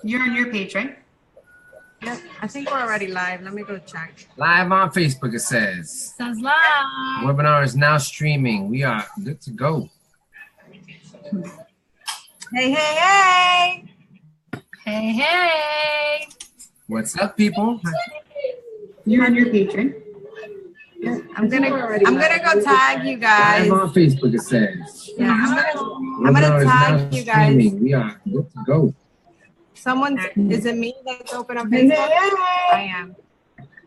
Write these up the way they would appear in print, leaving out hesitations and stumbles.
You're on your page, right? Yep, I think we're already live. Let me go check. Live on Facebook, it says. Says live. Webinar is now streaming. We are good to go. Hey, hey, hey. Hey, hey. What's up, people? You're on your page, right? I'm gonna go tag you guys. Live on Facebook, it says. Yeah, I'm Webinar gonna is now tag you guys. streaming. We are good to go. Is it me that's open up Facebook? I am.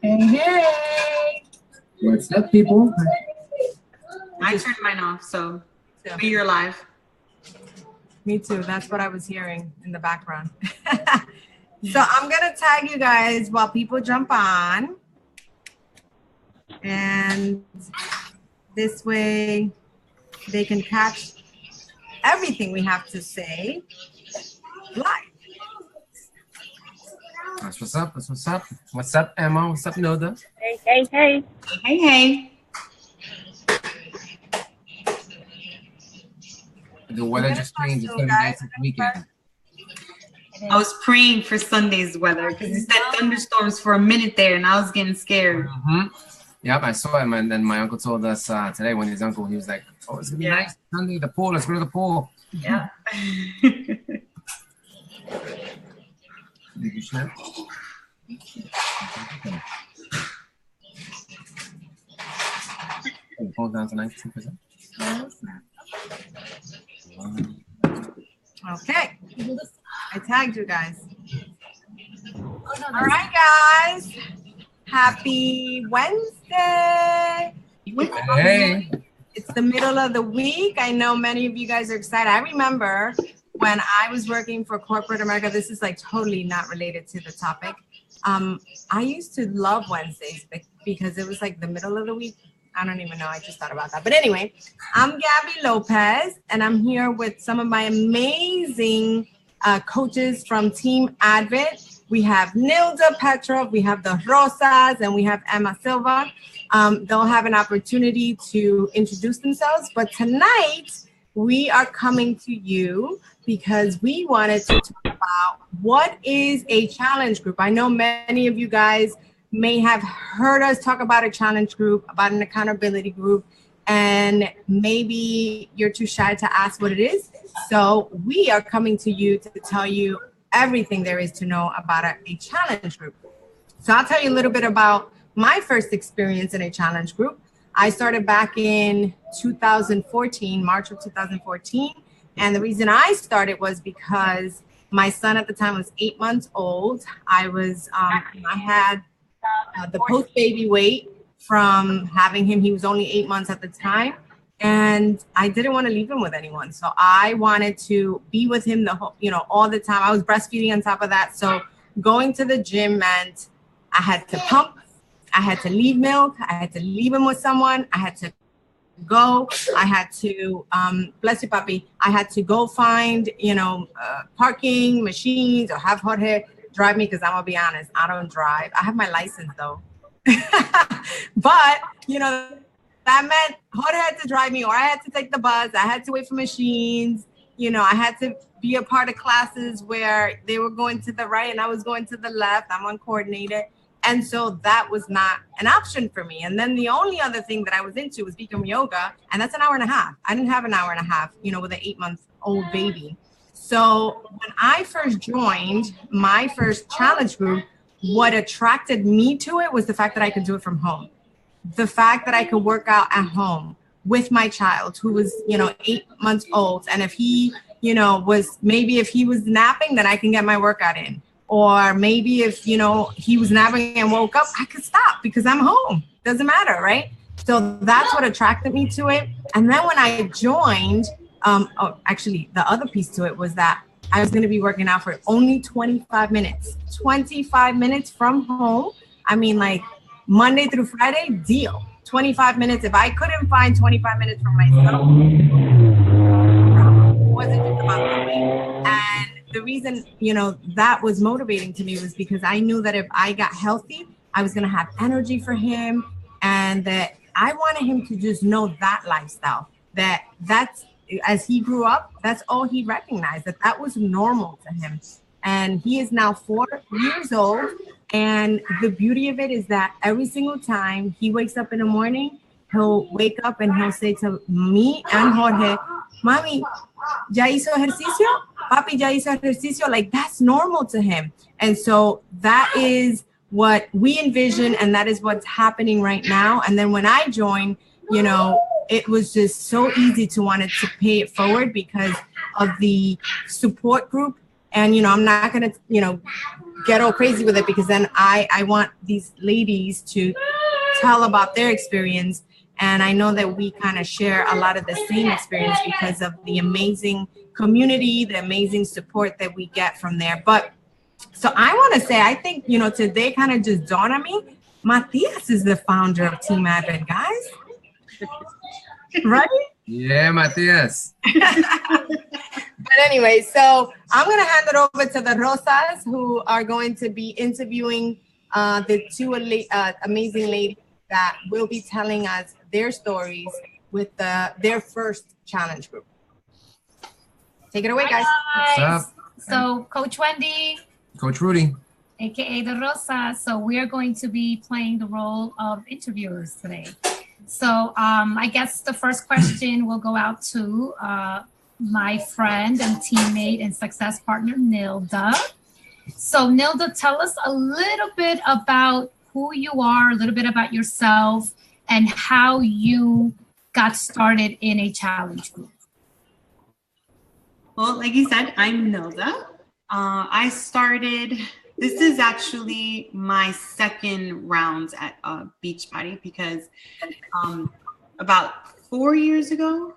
Hey, hey. What's up, people? I turned mine off, so you're live. Me too. That's what I was hearing in the background. So I'm gonna tag you guys while people jump on. And this way they can catch everything we have to say live. That's what's up. That's what's up. What's up, Emma? What's up, Nilda? Hey, hey, hey. Hey, hey. The weather just changed. It's gonna be nice this weekend. I was praying for Sunday's weather because it said thunderstorms for a minute there, and I was getting scared. Yep, I saw him, and then my uncle told us today when his uncle, he was like, "Oh, it's gonna be nice Sunday. The pool. Let's go to the pool." Yeah. Did you snap? The phone down to 92%. Okay. I tagged you guys. All right, guys. Happy Wednesday. Hey. It's the middle of the week. I know many of you guys are excited. I remember when I was working for corporate America, this is like totally not related to the topic. I used to love Wednesdays because it was like the middle of the week. I don't even know. I just thought about that. But anyway, I'm Gabby Lopez, and I'm here with some of my amazing coaches from Team Advent. We have Nilda Petrov, we have the Rosas, and we have Emma Silva. They'll have an opportunity to introduce themselves. But tonight, we are coming to you because we wanted to talk about what is a challenge group. I know many of you guys may have heard us talk about a challenge group, about an accountability group, and maybe you're too shy to ask what it is. So we are coming to you to tell you everything there is to know about a challenge group. So I'll tell you a little bit about my first experience in a challenge group. I started back in 2014, March of 2014. And the reason I started was because my son at the time was 8 months old. I had the post-baby weight from having him. He was only 8 months at the time. And I didn't want to leave him with anyone. So I wanted to be with him all the time. I was breastfeeding on top of that. So going to the gym meant I had to pump, I had to leave milk, I had to leave him with someone, I had to go, I had to, bless you, papi, I had to go find, parking machines or have Jorge drive me, because I'm going to be honest, I don't drive. I have my license though. But, that meant Jorge had to drive me, or I had to take the bus. I had to wait for machines. I had to be a part of classes where they were going to the right and I was going to the left. I'm uncoordinated. And so that was not an option for me. And then the only other thing that I was into was Bikram yoga. And that's an hour and a half. I didn't have an hour and a half, with an 8-month-old baby. So when I first joined my first challenge group, what attracted me to it was the fact that I could do it from home. The fact that I could work out at home with my child who was, 8 months old. And if he, if he was napping, then I can get my workout in. Or maybe if, he was napping and woke up, I could stop because I'm home. Doesn't matter, right? So that's what attracted me to it. And then when I joined, actually, the other piece to it was that I was going to be working out for only 25 minutes. 25 minutes from home. I mean, like, Monday through Friday, deal. 25 minutes. If I couldn't find 25 minutes for myself, it wasn't just about the weight. And the reason, that was motivating to me was because I knew that if I got healthy, I was going to have energy for him, and that I wanted him to just know that lifestyle, that's, as he grew up, that's all he recognized, that was normal to him. and he is now 4 years old. And the beauty of it is that every single time he wakes up in the morning, he'll wake up and he'll say to me and Jorge, Mami, ¿ya hizo ejercicio? Papi, ¿ya hizo ejercicio? Like, that's normal to him. And so that is what we envision, and that is what's happening right now. And then when I joined, you know, it was just so easy to want to pay it forward because of the support group. And, you know, I'm not going to, you know, get all crazy with it, because then I want these ladies to tell about their experience. And I know that we kind of share a lot of the same experience because of the amazing community, the amazing support that we get from there. But so I want to say, I think, you know, today kind of just dawned on me, Matias is the founder of Team Advent, guys. Right? Yeah, Matias. But anyway, so I'm going to hand it over to the Rosas, who are going to be interviewing the two amazing ladies that will be telling us their stories with their first challenge group. Take it away, guys. What's up? So Coach Wendy, Coach Rudy. aka the Rosa. So we are going to be playing the role of interviewers today. So I guess the first question will go out to my friend and teammate and success partner, Nilda. So Nilda, tell us a little bit about who you are, a little bit about yourself, and how you got started in a challenge group. Well, like you said, I'm Nilda. I started, this is actually my second round at Beachbody, because about 4 years ago,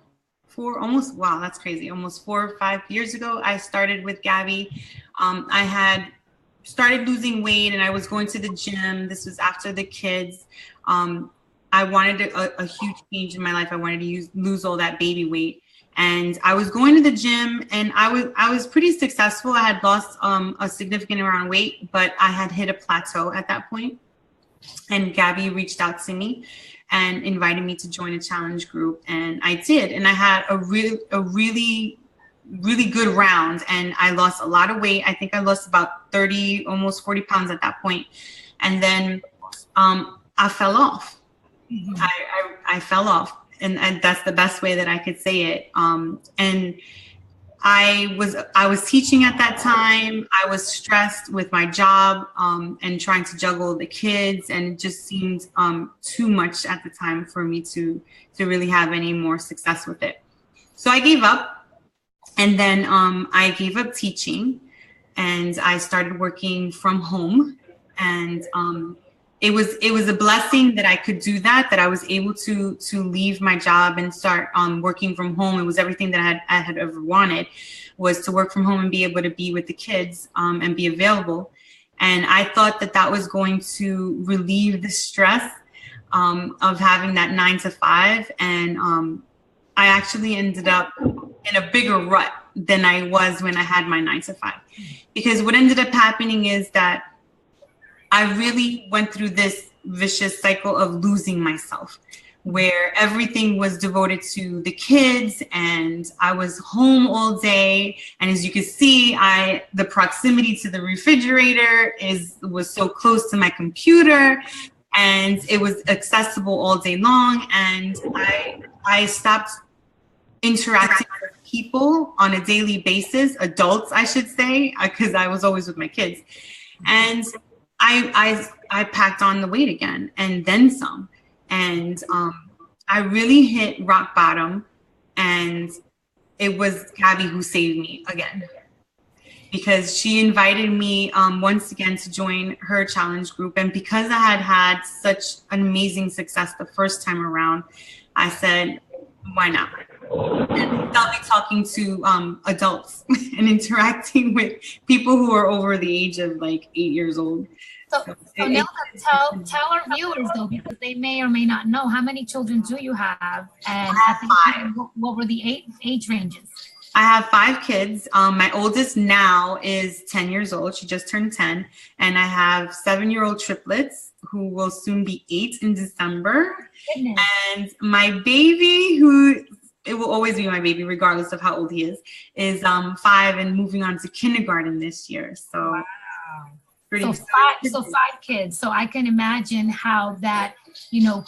that's crazy. Almost 4 or 5 years ago, I started with Gabby. I had started losing weight and I was going to the gym. This was after the kids. I wanted a huge change in my life. I wanted to lose all that baby weight. And I was going to the gym and I was pretty successful. I had lost a significant amount of weight, but I had hit a plateau at that point. And Gabby reached out to me and invited me to join a challenge group. And I did. And I had a really good round, and I lost a lot of weight. I think I lost about 30, almost 40 pounds at that point. And then I fell off. Mm-hmm. I fell off. And that's the best way that I could say it. And I was teaching at that time. I was stressed with my job and trying to juggle the kids, and it just seemed too much at the time for me to really have any more success with it. So I gave up. And then I gave up teaching and I started working from home. And it was a blessing that I could do that I was able to leave my job and start working from home. It was everything that I had ever wanted, was to work from home and be able to be with the kids and be available. And I thought that was going to relieve the stress of having that 9 to 5. And I actually ended up in a bigger rut than I was when I had my 9 to 5. Because what ended up happening is that I really went through this vicious cycle of losing myself, where everything was devoted to the kids and I was home all day. And as you can see, the proximity to the refrigerator was so close to my computer, and it was accessible all day long. And I stopped interacting with people on a daily basis, adults, I should say, because I was always with my kids. And I packed on the weight again and then some. And I really hit rock bottom, and it was Gabby who saved me again, because she invited me once again to join her challenge group. And because I had such an amazing success the first time around, I said, why not? And I'll be talking to adults and interacting with people who are over the age of like 8 years old. So Nilda, tell our viewers though, because they may or may not know, how many children do you have? And I have 5. What were the age ranges? I have 5 kids. My oldest now is 10 years old. She just turned 10. And I have 7-year-old triplets who will soon be 8 in December. Goodness. And my baby, who it will always be my baby, regardless of how old he is 5 and moving on to kindergarten this year. So, Wow. pretty So 5 kids. So I can imagine how that,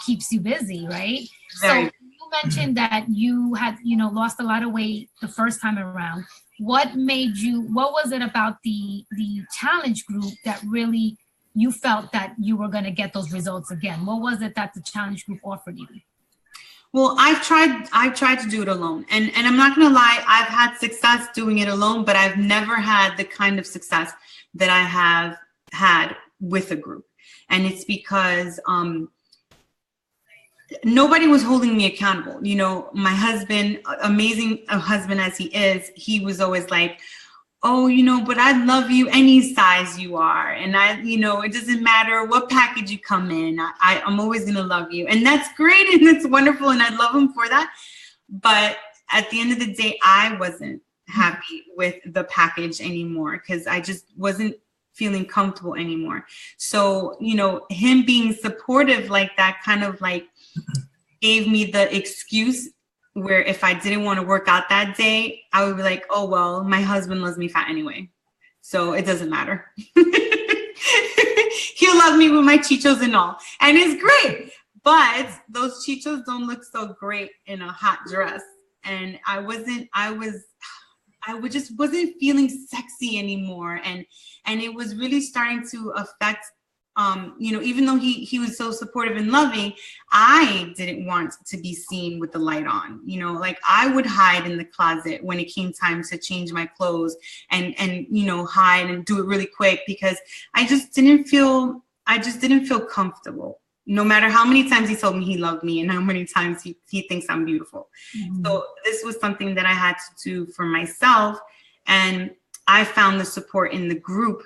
keeps you busy, right? Very. So you mentioned that you had, lost a lot of weight the first time around. What was it about the challenge group that really you felt that you were going to get those results again? What was it that the challenge group offered you? Well, I've tried to do it alone. And I'm not going to lie, I've had success doing it alone, but I've never had the kind of success that I have had with a group. And it's because nobody was holding me accountable. My husband, amazing a husband as he is, he was always like, oh, but I love you any size you are. And it doesn't matter what package you come in. I'm always going to love you. And that's great. And that's wonderful. And I love him for that. But at the end of the day, I wasn't happy with the package anymore because I just wasn't feeling comfortable anymore. So, him being supportive like that kind of like gave me the excuse where if I didn't want to work out that day, I would be like, oh, well, my husband loves me fat anyway, so it doesn't matter. He'll love me with my chichos and all. And it's great. But those chichos don't look so great in a hot dress. And I just wasn't feeling sexy anymore. And it was really starting to affect even though he was so supportive and loving, I didn't want to be seen with the light on. Like I would hide in the closet when it came time to change my clothes and hide and do it really quick because I just didn't feel comfortable. No matter how many times he told me he loved me and how many times he thinks I'm beautiful. Mm-hmm. So this was something that I had to do for myself. And I found the support in the group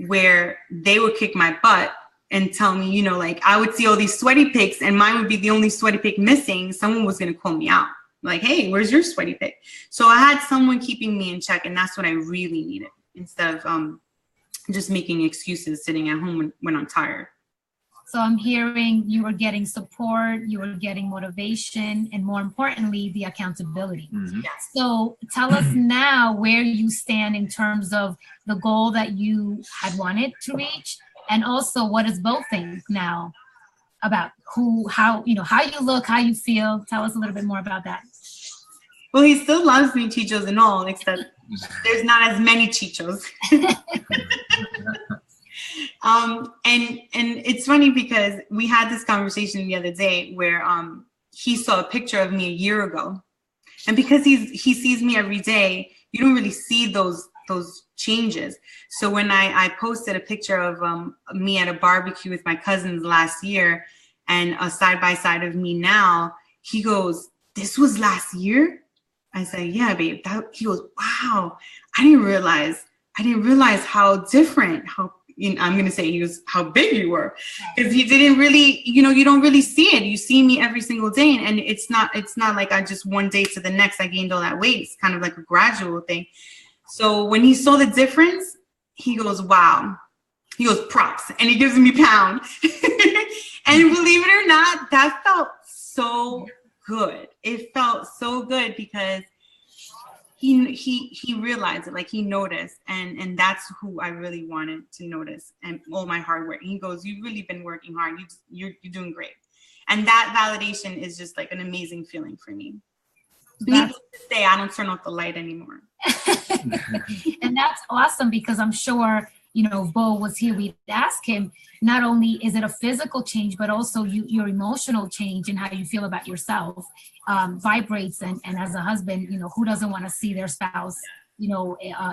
where they would kick my butt and tell me, like I would see all these sweaty pics and mine would be the only sweaty pic missing. Someone was going to call me out like, hey, where's your sweaty pic? So I had someone keeping me in check, and that's what I really needed instead of just making excuses sitting at home when I'm tired. So I'm hearing you were getting support, you were getting motivation, and more importantly, the accountability. Mm-hmm. Yes. So tell us now where you stand in terms of the goal that you had wanted to reach, and also what does Bo think now about how you look, how you feel. Tell us a little bit more about that. Well, he still loves me, chichos and all, except there's not as many chichos. And it's funny because we had this conversation the other day where he saw a picture of me a year ago, and because he sees me every day, you don't really see those changes. So when I posted a picture of me at a barbecue with my cousins last year and a side by side of me now, he goes, "This was last year?" I said, "Yeah, babe." He goes, "Wow, I didn't realize how different, I'm going to say he was how big you were," because he didn't really, you don't really see it. You see me every single day, and it's not like I just one day to the next I gained all that weight. It's kind of like a gradual thing. So when he saw the difference, he goes, "Wow." He goes, "Props," and he gives me a pound. And believe it or not, that felt so good. It felt so good because he realized it, like he noticed, and that's who I really wanted to notice, and all my hard work. He goes, "You've really been working hard. You're doing great," and that validation is just like an amazing feeling for me. Needless to say, I don't turn off the light anymore. And that's awesome because I'm sure if Bo was here, we'd ask him, not only is it a physical change, but also your emotional change and how you feel about yourself vibrates. And as a husband, who doesn't want to see their spouse,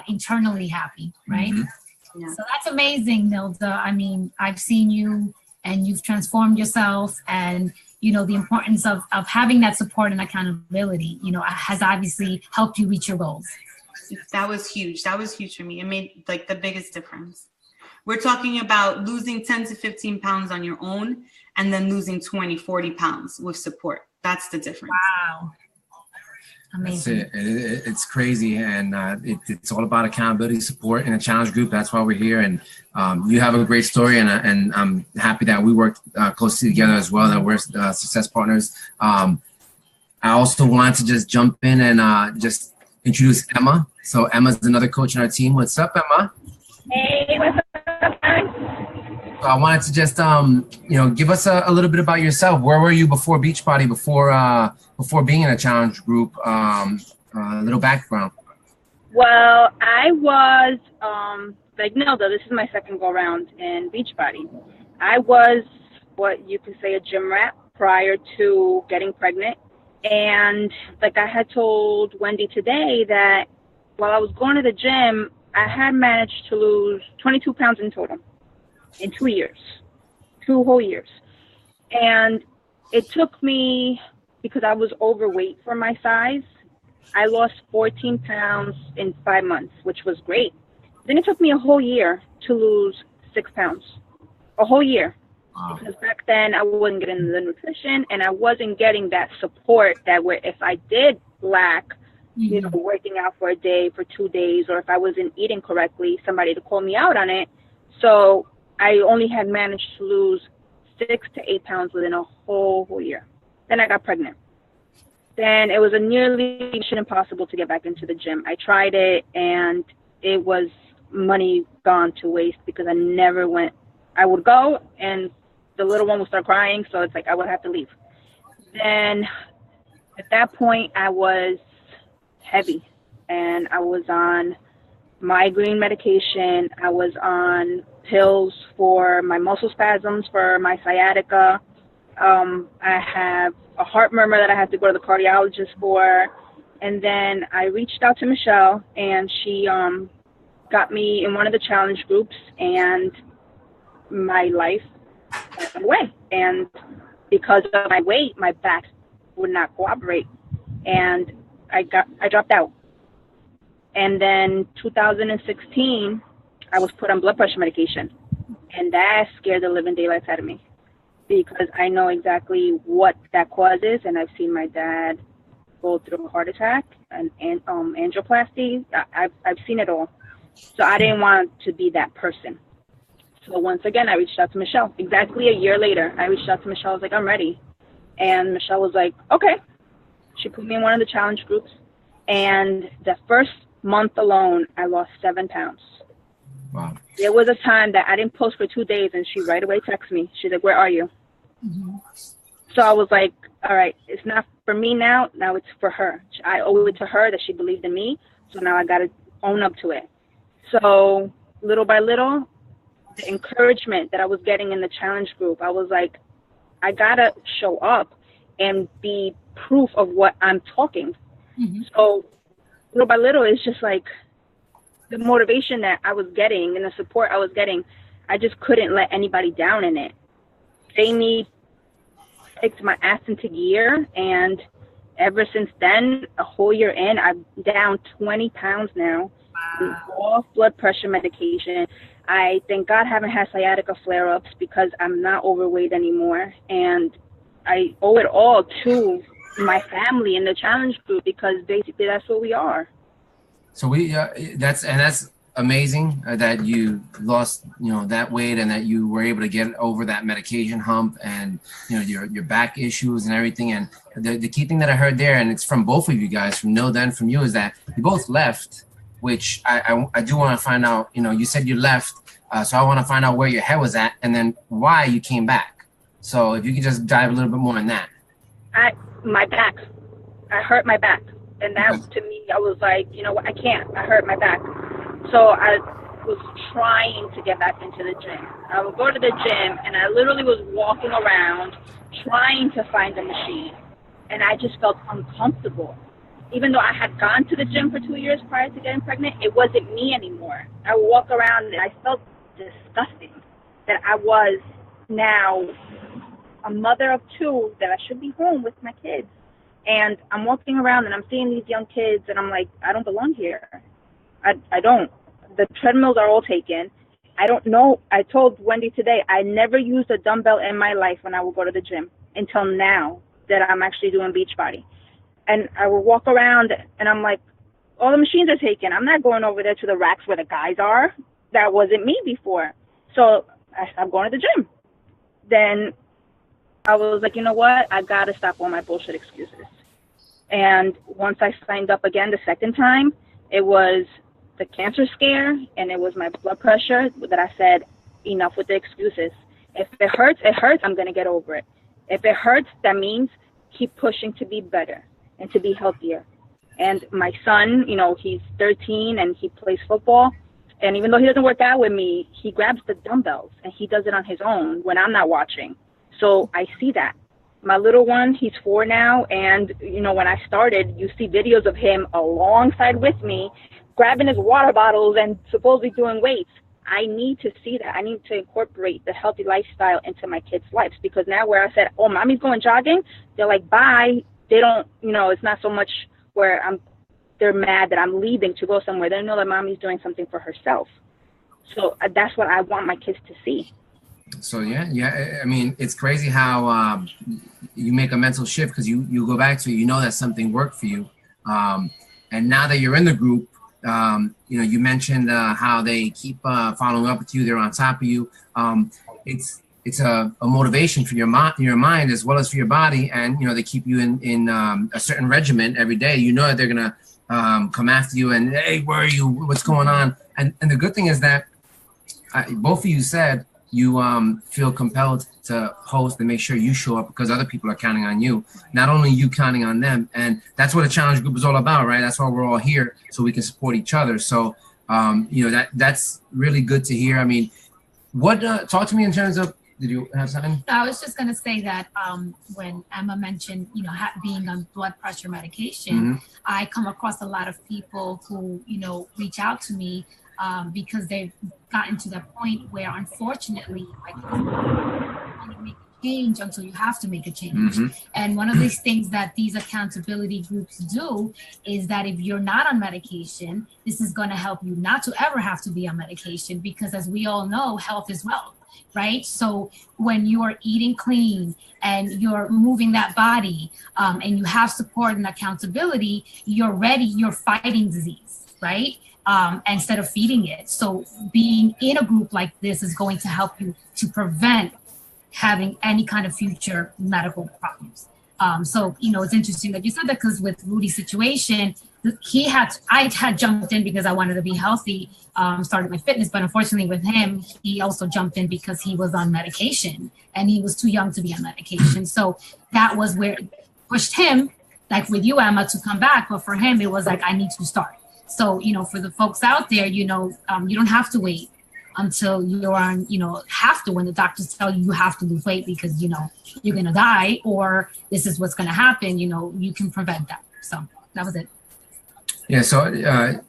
internally happy, right? Mm-hmm. Yeah. So that's amazing, Nilda. I mean, I've seen you and you've transformed yourself, and, the importance of having that support and accountability, has obviously helped you reach your goals. That was huge. That was huge for me. It made like the biggest difference. We're talking about losing 10 to 15 pounds on your own and then losing 20, 40 pounds with support. That's the difference. Wow. Amazing. It's crazy. And it's all about accountability, support, and a challenge group. That's why we're here. And you have a great story. And I'm happy that we worked closely together as well, that we're success partners. I also wanted to just jump in and just introduce Emma. So Emma's another coach on our team. What's up, Emma? Hey, what's up, guys? So I wanted to just, give us a little bit about yourself. Where were you before Beachbody, before being in a challenge group? A little background. Well, I was, like Nelda, this is my second go around in Beachbody. I was what you could say a gym rat prior to getting pregnant. And like I had told Wendy today that while I was going to the gym, I had managed to lose 22 pounds in total in 2 years, 2 whole years. And it took me, because I was overweight for my size, I lost 14 pounds in 5 months, which was great. Then it took me a whole year to lose 6 pounds, a whole year. Wow. Because back then I wasn't getting the nutrition and I wasn't getting that support that where if I did lack, working out for a day, for 2 days, or if I wasn't eating correctly, somebody to call me out on it. So I only had managed to lose 6 to 8 pounds within a whole year. Then I got pregnant. Then it was a nearly mission impossible to get back into the gym. I tried it and it was money gone to waste because I never went. I would go and the little one would start crying, so it's like I would have to leave. Then at that point I was heavy and I was on migraine medication. I was on pills for my muscle spasms, for my sciatica. I have a heart murmur that I have to go to the cardiologist for. And then I reached out to Michelle and she got me in one of the challenge groups and my life went away. And because of my weight, my back would not cooperate. And I dropped out. And then 2016, I was put on blood pressure medication. And that scared the living daylights out of me because I know exactly what that causes. And I've seen my dad go through a heart attack and angioplasty. I've seen it all. So I didn't want to be that person. So once again, I reached out to Michelle. Exactly a year later, I reached out to Michelle. I was like, I'm ready. And Michelle was like, okay. She put me in one of the challenge groups. And the first month alone, I lost 7 pounds. Wow. There was a time that I didn't post for 2 days, and she right away texted me. She's like, where are you? Mm-hmm. So I was like, all right, it's not for me now. Now it's for her. I owe it to her that she believed in me. So now I got to own up to it. So little by little, the encouragement that I was getting in the challenge group, I was like, I got to show up and be proof of what I'm talking. Mm-hmm. So little by little, it's just like the motivation that I was getting and the support I was getting, I just couldn't let anybody down in it. Jamie kicked my ass into gear, and ever since then, a whole year in, I'm down 20 pounds now. Wow. Off blood pressure medication. I thank God haven't had sciatica flare-ups because I'm not overweight anymore, and I owe it all to my family in the challenge group because basically that's what we are. So that's amazing that you lost that weight and that you were able to get over that medication hump and your back issues and everything. And the key thing that I heard there, and it's from both of you guys, from Nilda and from you, is that you both left, which I do want to find out. You said you left, so I want to find out where your head was at and then why you came back. So if you could just dive a little bit more on that. My back. I hurt my back. And that, to me, I was like, you know what, I can't. I hurt my back. So I was trying to get back into the gym. I would go to the gym, and I literally was walking around trying to find a machine. And I just felt uncomfortable. Even though I had gone to the gym for 2 years prior to getting pregnant, it wasn't me anymore. I would walk around, and I felt disgusting that I was now a mother of 2, that I should be home with my kids. And I'm walking around and I'm seeing these young kids and I'm like, I don't belong here. I don't. The treadmills are all taken. I don't know. I told Wendy today, I never used a dumbbell in my life when I would go to the gym until now that I'm actually doing Beachbody. And I would walk around and I'm like, all the machines are taken. I'm not going over there to the racks where the guys are. That wasn't me before. So I'm going to the gym. Then I was like, you know what? I got to stop all my bullshit excuses. And once I signed up again the second time, it was the cancer scare and it was my blood pressure that I said, enough with the excuses. If it hurts, it hurts. I'm going to get over it. If it hurts, that means keep pushing to be better and to be healthier. And my son, you know, he's 13 and he plays football. And even though he doesn't work out with me, he grabs the dumbbells and he does it on his own when I'm not watching. So I see that. My little one, he's 4 now. And, you know, when I started, you see videos of him alongside with me, grabbing his water bottles and supposedly doing weights. I need to see that. I need to incorporate the healthy lifestyle into my kids' lives, because now where I said, oh, mommy's going jogging, they're like, bye. They don't, you know, it's not so much where they're mad that I'm leaving to go somewhere. They know that mommy's doing something for herself. So that's what I want my kids to see. So yeah. I mean, it's crazy how you make a mental shift, because you go back to it, you know that something worked for you. And now that you're in the group, you know, you mentioned how they keep following up with you. They're on top of you. It's a motivation for your mind as well as for your body. And, you know, they keep you in a certain regimen every day. You know that they're going to come after you and, hey, where are you? What's going on? And the good thing is that both of you said you feel compelled to host and make sure you show up, because other people are counting on you, not only you counting on them. And that's what a challenge group is all about, right? That's why we're all here, so we can support each other. So, you know, that's really good to hear. I mean, talk to me in terms of, did you have something? I was just going to say that when Emma mentioned, you know, being on blood pressure medication, I come across a lot of people who, you know, reach out to me because they've gotten to that point where, unfortunately, like, you can't make a change until you have to make a change. And one of these things that these accountability groups do is that if you're not on medication, this is going to help you not to ever have to be on medication, because as we all know, health is wealth, right? So when you are eating clean and you're moving that body and you have support and accountability, you're ready, you're fighting disease, right? Instead of feeding it. So being in a group like this is going to help you to prevent having any kind of future medical problems. So, you know, it's interesting that you said that, because with Rudy's situation, I had jumped in because I wanted to be healthy, started my fitness, but unfortunately with him, he also jumped in because he was on medication and he was too young to be on medication. So that was where it pushed him, like with you, Emma, to come back. But for him, it was like, I need to start. So, you know, for the folks out there, you know, you don't have to wait until you're on, you know, when the doctors tell you have to lose weight because, you know, you're going to die or this is what's going to happen, you know, you can prevent that. So that was it. Yeah. So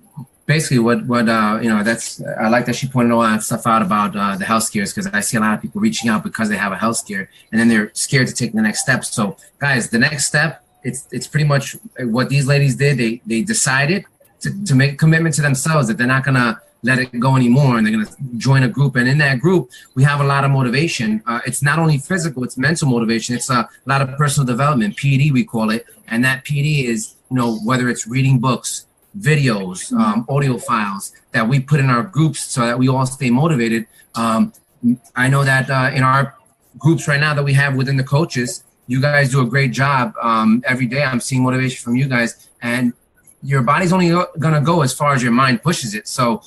basically what you know, I like that she pointed all that stuff out about the health scares, because I see a lot of people reaching out because they have a health scare and then they're scared to take the next step. So guys, the next step, it's pretty much what these ladies did. They decided to make a commitment to themselves that they're not going to let it go anymore, and they're going to join a group. And in that group, we have a lot of motivation. It's not only physical, it's mental motivation. It's a lot of personal development, PD we call it. And that PD is, you know, whether it's reading books, videos, audio files that we put in our groups so that we all stay motivated. I know that in our groups right now that we have within the coaches, you guys do a great job. Every day I'm seeing motivation from you guys, and your body's only going to go as far as your mind pushes it. So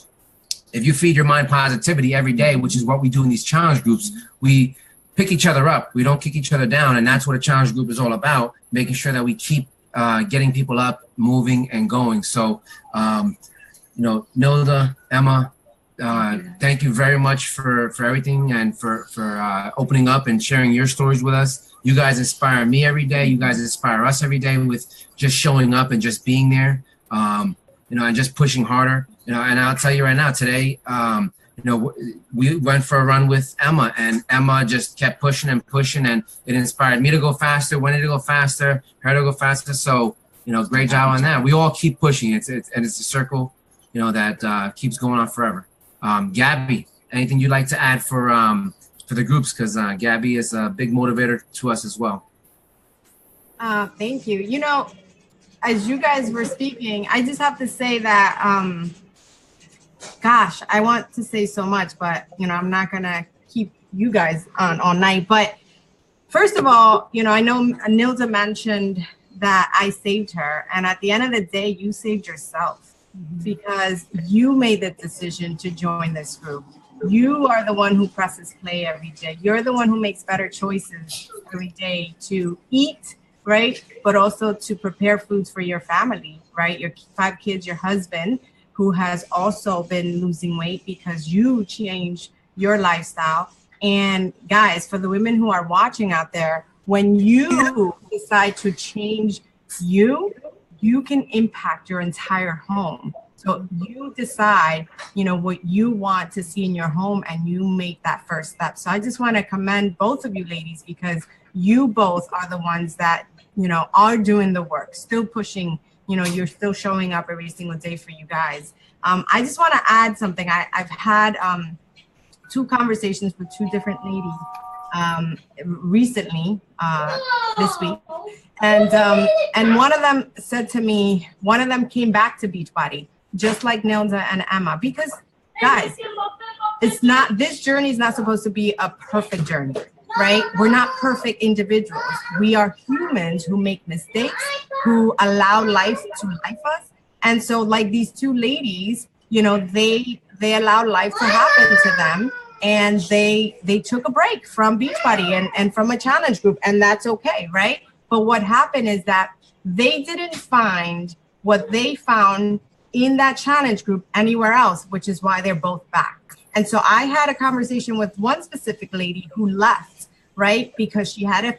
if you feed your mind positivity every day, which is what we do in these challenge groups, we pick each other up. We don't kick each other down. And that's what a challenge group is all about, making sure that we keep getting people up, moving, and going. So, you know, Nilda, Emma, thank you very much for everything and for opening up and sharing your stories with us. You guys inspire me every day. You guys inspire us every day with just showing up and just being there, you know, and just pushing harder. You know, and I'll tell you right now, today, you know, we went for a run with Emma, and Emma just kept pushing and pushing, and it inspired me to go faster, Wendy to go faster, her to go faster. So, you know, great job on that. We all keep pushing. It's a circle, you know, that keeps going on forever. Gabby, anything you'd like to add for the groups? Because Gabby is a big motivator to us as well. Thank you. You know, as you guys were speaking, I just have to say that, gosh, I want to say so much, but, you know, I'm not going to keep you guys on all night. But first of all, you know, I know Nilda mentioned that I saved her. And at the end of the day, you saved yourself because you made the decision to join this group. You are the one who presses play every day. You're the one who makes better choices every day to eat, right? But also to prepare foods for your family, right? Your 5 kids, your husband, who has also been losing weight because you changed your lifestyle. And guys, for the women who are watching out there, when you decide to change you can impact your entire home. So you decide, what you want to see in your home and you make that first step. So I just want to commend both of you ladies because you both are the ones that, are doing the work, still pushing, you're still showing up every single day for you guys. I just want to add something. I've had 2 conversations with 2 different ladies recently this week. And one of them said to me, one of them came back to Beachbody, just like Nilda and Emma, because guys, this journey is not supposed to be a perfect journey, right? We're not perfect individuals. We are humans who make mistakes, who allow life to life us. And so like these 2 ladies, they allowed life to happen to them. And they took a break from Beachbody and from a challenge group, and that's okay, right? But what happened is that they didn't find what they found in that challenge group anywhere else, which is why they're both back. And so I had a conversation with one specific lady who left, right? Because she had a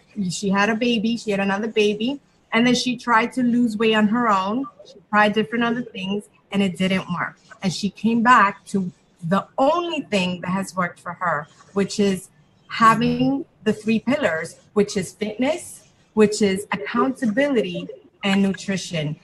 baby, she had another baby, and then she tried to lose weight on her own. She tried different other things, and it didn't work. And she came back to the only thing that has worked for her, which is having the 3 pillars, which is fitness, which is accountability, and nutrition.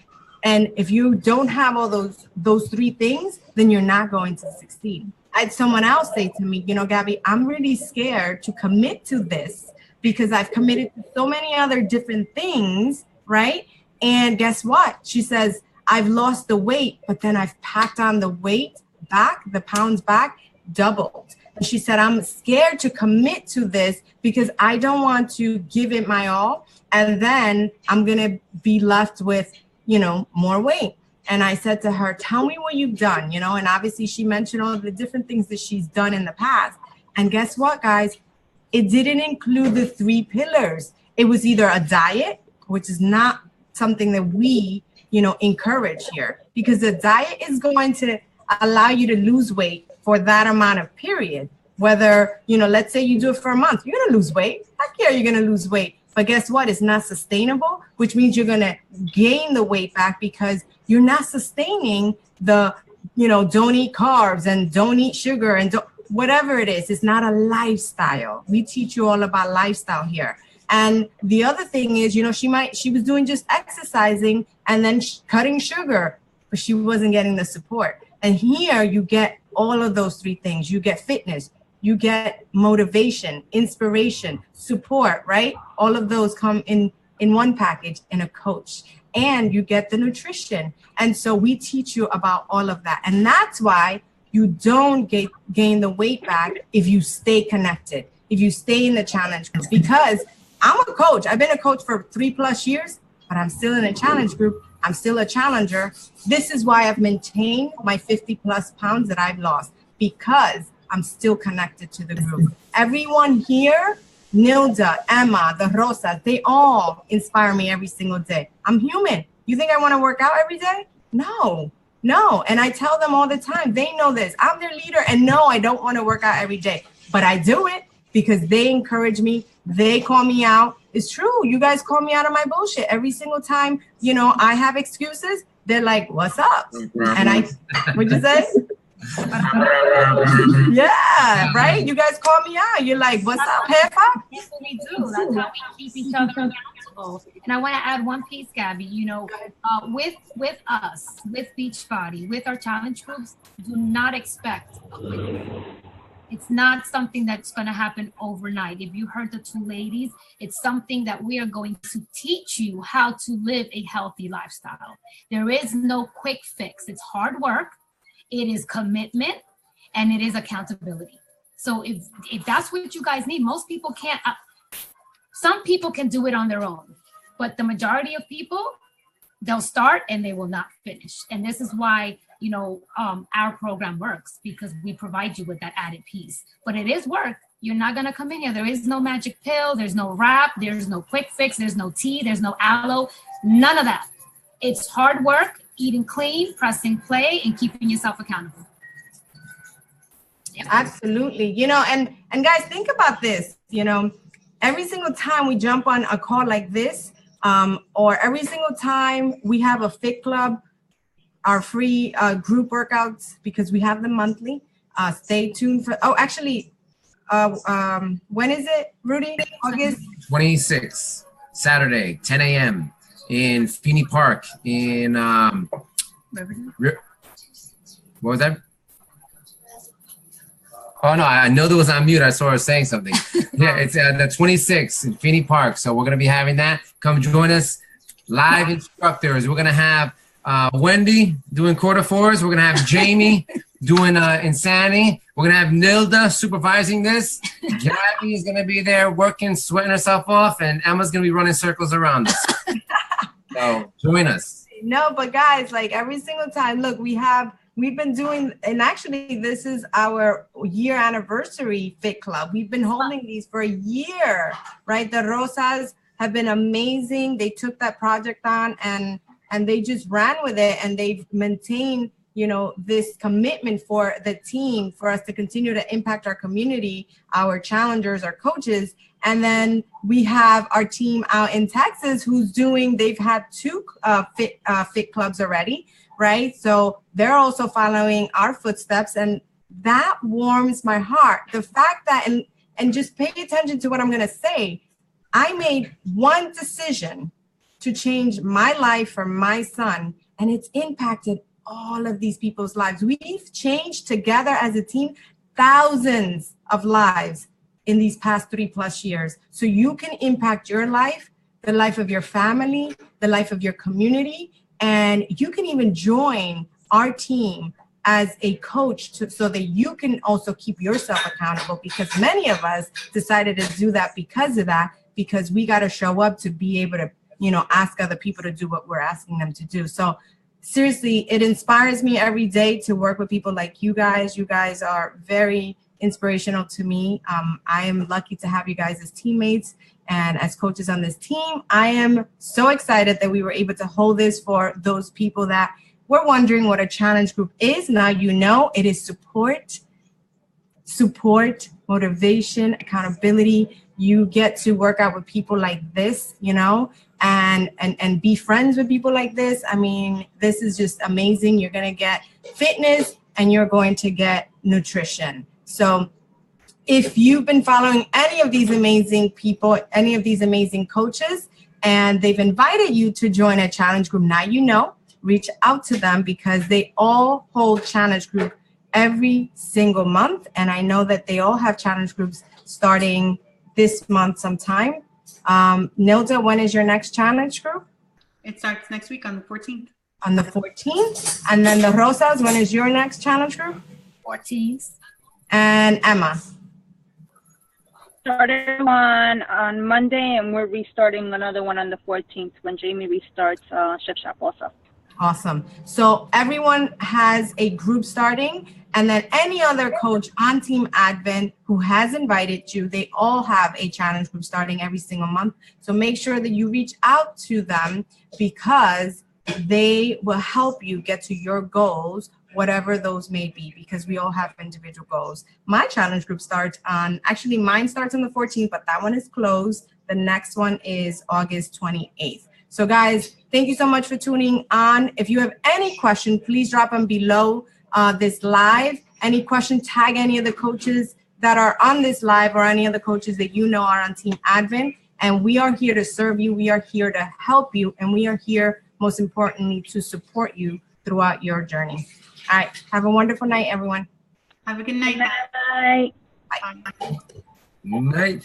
And if you don't have all those 3 things, then you're not going to succeed. I had someone else say to me, Gabby, I'm really scared to commit to this because I've committed to so many other different things, right? And guess what? She says, I've lost the weight, but then I've packed on the weight back, the pounds back, doubled. And she said, I'm scared to commit to this because I don't want to give it my all. And then I'm going to be left with, more weight. And I said to her, tell me what you've done, and obviously she mentioned all of the different things that she's done in the past. And guess what, guys? It didn't include the 3 pillars. It was either a diet, which is not something that we, encourage here, because the diet is going to allow you to lose weight for that amount of period. Whether, let's say you do it for a month, you're going to lose weight. Heck yeah, you're going to lose weight. But guess what? It's not sustainable, which means you're going to gain the weight back because you're not sustaining the, don't eat carbs and don't eat sugar and whatever it is. It's not a lifestyle. We teach you all about lifestyle here. And the other thing is, she was doing just exercising and then cutting sugar, but she wasn't getting the support. And here you get all of those 3 things. You get fitness, you get motivation, inspiration, support, right? All of those come in one package in a coach, and you get the nutrition. And so we teach you about all of that. And that's why you don't gain the weight back if you stay connected, if you stay in the challenge group, because I'm a coach. I've been a coach for 3+ years, but I'm still in a challenge group. I'm still a challenger. This is why I've maintained my 50+ pounds that I've lost, because I'm still connected to the group. Everyone here, Nilda, Emma, the Rosas, they all inspire me every single day. I'm human. You think I want to work out every day? No. And I tell them all the time, they know this. I'm their leader. And no, I don't want to work out every day, but I do it because they encourage me. They call me out. It's true. You guys call me out of my bullshit every single time. I have excuses. They're like, what's up? And what'd you say? Yeah, right? You guys call me out. You're like, what's up, Peppa? That's what we do. That's how we keep each other accountable. And I want to add one piece, Gabby. With us, with Beachbody, with our challenge groups, do not expect a quick fix. It's not something that's going to happen overnight. If you heard the 2 ladies, it's something that we are going to teach you how to live a healthy lifestyle. There is no quick fix. It's hard work. It is commitment, and it is accountability. So if that's what you guys need, most people can't. Some people can do it on their own. But the majority of people, they'll start and they will not finish. And this is why, our program works, because we provide you with that added piece. But it is work. You're not going to come in here. There is no magic pill. There's no wrap. There's no quick fix. There's no tea. There's no aloe. None of that. It's hard work, eating clean, pressing play, and keeping yourself accountable. Yeah. Absolutely. And guys, think about this, every single time we jump on a call like this, or every single time we have a Fit Club, our free group workouts, because we have them monthly. Stay tuned for, when is it, Rudy? August 26th, Saturday, 10 a.m. in Feeney Park in, what was that? Oh, no, I know there was on mute. I saw her saying something. Yeah, it's the 26th in Feeney Park. So we're going to be having that. Come join us. Live instructors. We're going to have Wendy doing quarter fours. We're going to have Jamie doing Insanity. We're going to have Nilda supervising this. Gabby is going to be there working, sweating herself off. And Emma's going to be running circles around us. So join us. No, but guys, like every single time, look, we've been doing, and actually this is our year anniversary Fit Club. We've been holding these for a year, right? The Rosas have been amazing. They took that project on and they just ran with it, and they've maintained, this commitment for the team, for us to continue to impact our community, our challengers, our coaches. And then we have our team out in Texas they've had 2 fit clubs already, right? So they're also following our footsteps, and that warms my heart. The fact that, and just pay attention to what I'm going to say, I made one decision to change my life for my son, and it's impacted all of these people's lives. We've changed together as a team thousands of lives in these past 3+ years. So you can impact your life, the life of your family, the life of your community, and you can even join our team as a coach so that you can also keep yourself accountable, because many of us decided to do that because we got to show up to be able to, ask other people to do what we're asking them to do. So seriously, it inspires me every day to work with people like you guys. You guys are very inspirational to me. I am lucky to have you guys as teammates and as coaches on this team. I am so excited that we were able to hold this for those people that were wondering what a challenge group is. Now it is support, motivation, accountability. You get to work out with people like this, and be friends with people like this. I mean, this is just amazing. You're going to get fitness and you're going to get nutrition. So if you've been following any of these amazing people, any of these amazing coaches, and they've invited you to join a challenge group, now reach out to them, because they all hold challenge group every single month. And I know that they all have challenge groups starting this month sometime. Nilda, when is your next challenge group? It starts next week on the 14th. On the 14th. And then the Rosas, when is your next challenge group? 14th. And Emma? Started one on Monday, and we're restarting another one on the 14th when Jamie restarts Chef Shop also. Awesome. So everyone has a group starting, and then any other coach on Team Advent who has invited you, they all have a challenge group starting every single month. So make sure that you reach out to them, because they will help you get to your goals, whatever those may be, because we all have individual goals. My challenge group starts mine starts on the 14th, but that one is closed. The next one is August 28th. So guys, thank you so much for tuning on. If you have any question, please drop them below this live. Any question, tag any of the coaches that are on this live, or any of the coaches that are on Team Advent. And we are here to serve you. We are here to help you. And we are here, most importantly, to support you throughout your journey. All right. Have a wonderful night, everyone. Have a good night. Bye. Good night.